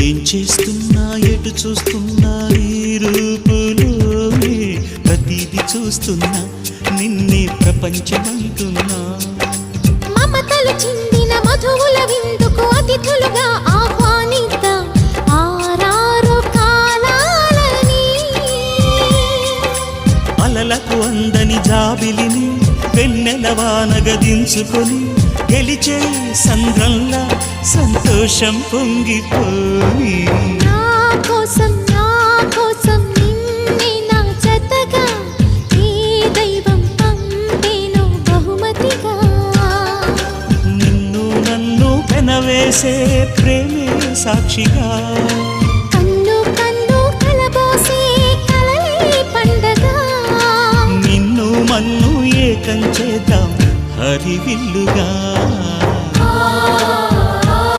ఏం చేస్తున్నా ఎటు చూస్తున్నా నీ రూపులోనే ప్రతిదీ చూస్తున్నా నిన్నే ప్రపంచమంటున్నా మమతలు చిందిన మధువుల విందుకు అతిథులుగా ఆహ్వానిద్దాం ఆరారు కాలాలని అలలకు అందని జాబిలిని వెన్నెలవానగ దించుకొని గెలిచే సంద్రంలా సంతోషం పొంగిపోయి నా కోసం నిన్నే నా జతగా ఈ దైవం పంపేను బహుమతిగా నిన్ను నన్ను పెనవేసే ప్రేమే సాక్షిగా కన్ను కన్ను కలబోసే కలలే పండగ నిన్ను మన్ను ఏకం చేద్దాం హరివిల్లుగా